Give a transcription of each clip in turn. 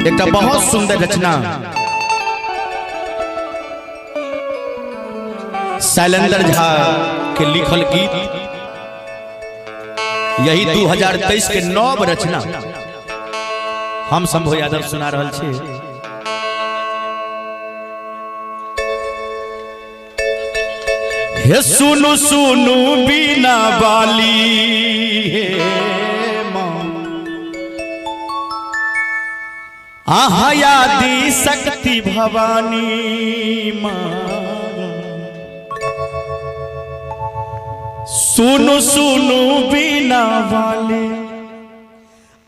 एक बहुत सुंदर रचना शैलेंद्र झा के लिखल गीत, यही 2023 के नव रचना हम शंभू यादव सुना रहल छी। हे सुनु सुनु बीना बाली आहायादि शक्ति भवानी माँ, सुनु सुनु बीना वाले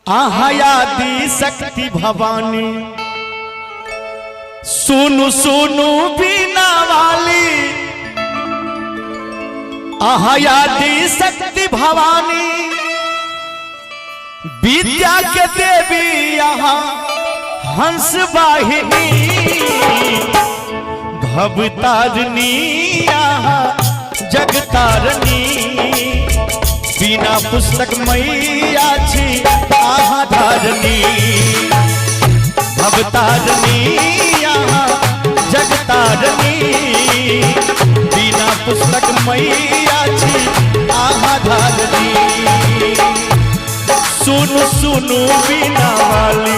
आहायादि शक्ति भवानी, सुनु सुनु बीना वाली आहायादि शक्ति भवानी, विद्या के देवी यहाँ हंस वाहिनी, भवतारिणी यहाँ जगतारिणी, बिना पुस्तक मैया छी आहा धारणी, भवतारिणी यहाँ जगतारिणी, बिना पुस्तक मैया छी आहा धारणी, सुनु सुनु बीना वाली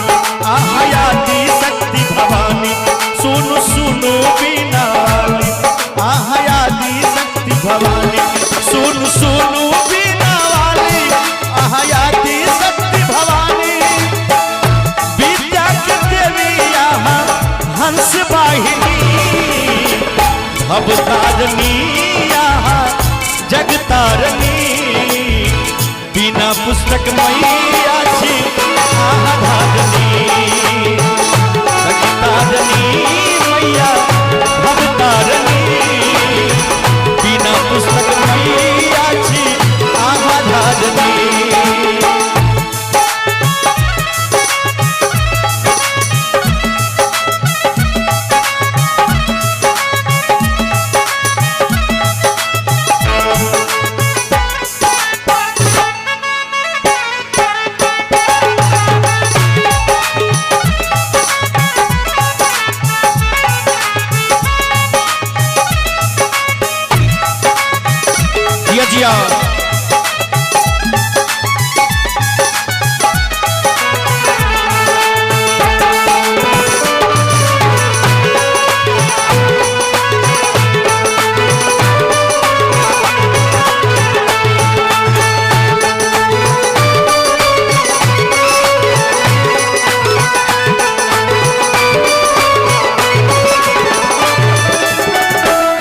आहायादि शक्ति भवानी, सुनु सुनु बीना वाली आहायादि शक्ति भवानी, सुनु सुनु बीना वाली आहायादि शक्ति भवानी, विद्या के देवी यहाँ हंस वाहिनी, भवतारिणी यहाँ जगतारिणी, बिना पुस्तक मैया छी आहा धारणी, जगतारिणी मैया भवतारिणी, बिना पुस्तक मैया छी आहा धारणी।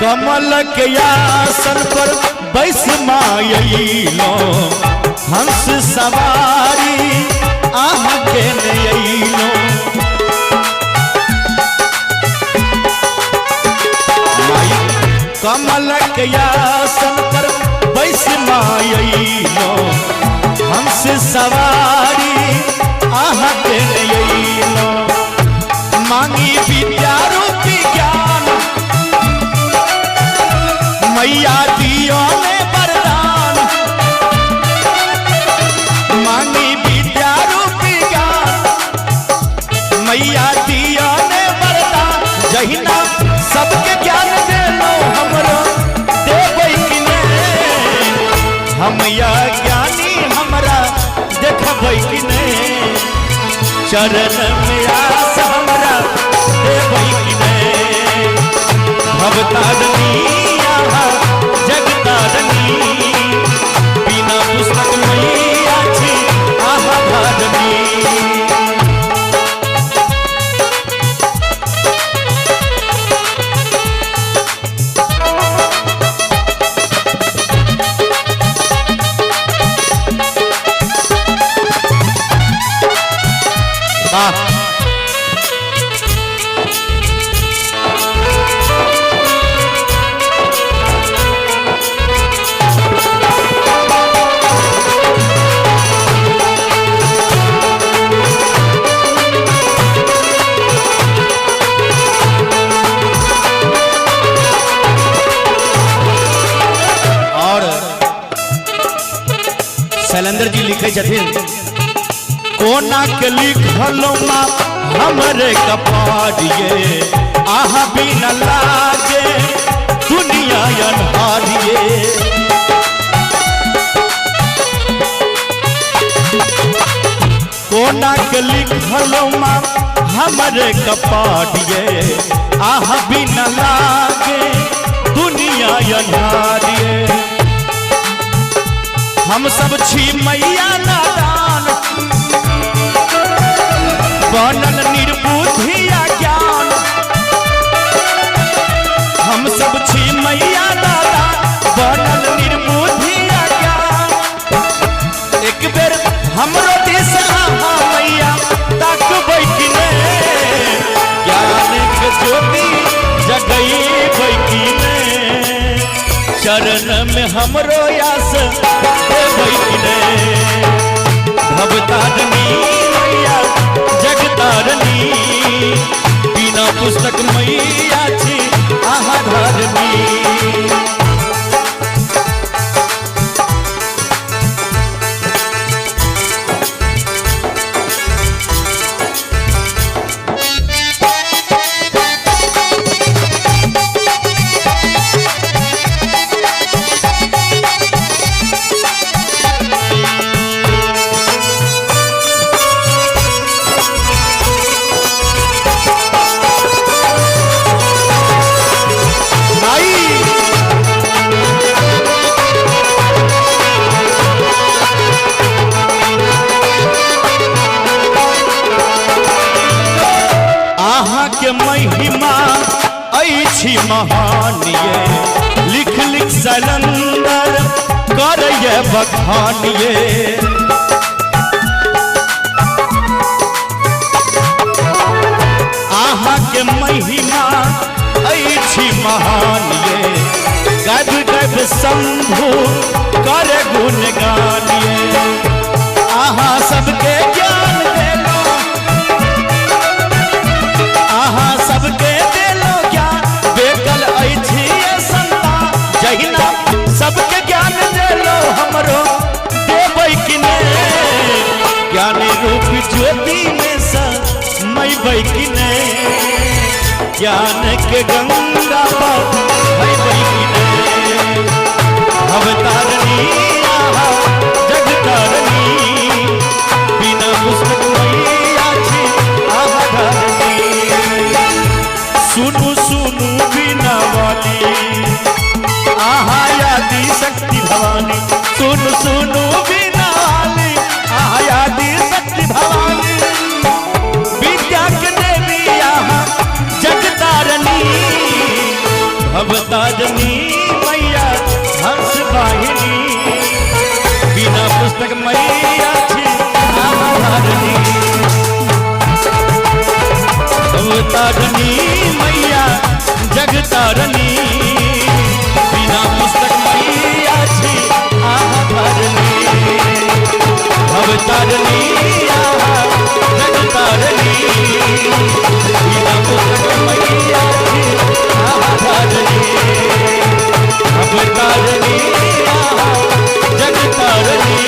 कमल के आसन पर बैस मायलो, हंस सवारी आह के नयलो, कमल के आसन पर बैस मायलो, हंस सवारी आह के नयलो, मांगी विद्या रूपी ज्ञान मैया दियो ने वरदान, मांगी विद्या रूपी ज्ञान मैया दियो ने वरदान, जहिना सबके ज्ञान देलो हमरो देबै कि ने, हम या ज्ञानी हमरा देखबै कि ने, चरण में आस हमरा देबै कि ने, भवतारिणी जगतारिणी, बिना पुस्तक मैया छी आहा धारणी। शैलेंद्र जी लिखे छथिन कोना के लिखलो माँ हमरे कपारिए आहा भी न लागे दुनिया अनहारिए। कोना के लिखलो माँ हमरे कपारिए आहा भी न लागे दुनिया अनहारिए। हम सब छी मैया नादान बनल निर्बुद्धिया ज्ञान। हम सब छी मैया नादान बनल निर्बुद्धिया ज्ञान। एक बेर हमरो दिस आहा मैया ताकबै कि ने ज्ञान के ज्योति जगैबै कि ने। चरण में हमरो आस देबै कि ने। भवतारिणी मैया जगतारिणी बिना पुस्तक मैया छी आहा धारिणी। के महिमा ऐछि महानिये लिख लिख सलंदर करये बखानिये। आहा के महिमा ऐछि महानिये गद गद शंभु कर गुण गानिये। आहा सबके ज्ञान देलो आहा सबके देलो ज्ञान बेकल ऐछि संतान। जहिना सबके ज्ञान देलो हमरो देबै कि ने ज्ञान रूप ज्योति में समैबै कि ने। ज्ञान के गंगा बहबै कि ने। भवतारिणी आहा जगतारिणी बिना पुस्तक मैया छी आहा धारिणी। सुनु सुनु बिना वाली आहा आदि शक्ति भवानी। सुनु सुनु बिना वाली आहा आदि शक्ति भवानी। विद्या के देवी आहा जगतारिणी भवतारिणी मैया हंस वाहिनी बिना पुस्तक मैया छी आहा धारिणी। भवतारिणी मैया जगतारिणी बिना पुस्तक मैया छी आहा धारिणी। भवतारिणी आहा जगतारिणी बिना पुस्तक मैया छी आहा धारिणी। भवतारिणी आहा जगतारिणी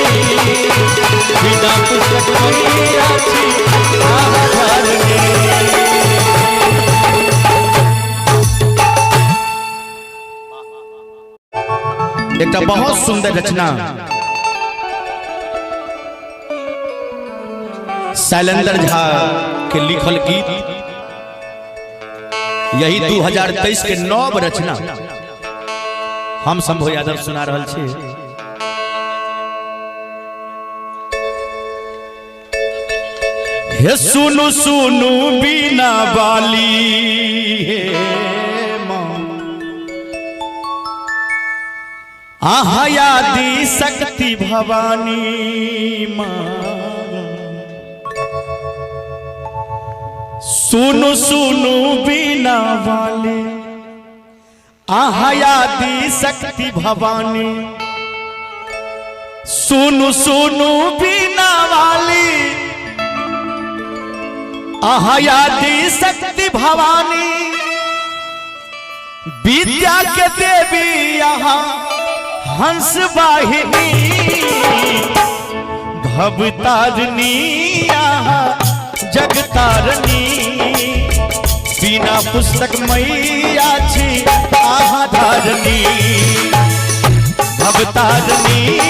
बिना पुस्तक मैया छी आहा धारिणी। एक बहुत सुंदर रचना शैलेंद्र झा के लिखल गीत यही 2023 के नव रचना हम शंभु यादव सुना रहल छी। हे सुनु सुनु बिना वाली आहा आदि शक्ति भवानी माँ। सुनु सुनु बिना वाले आहा आदि शक्ति भवानी। सुनु सुनु बिना वाली आहा आदि शक्ति भवानी। विद्या के देवी आहा हंस वाहिनी भवतारनी आहा जगतारनी बिना पुस्तक मैया छी आहा धारनी भवतारनी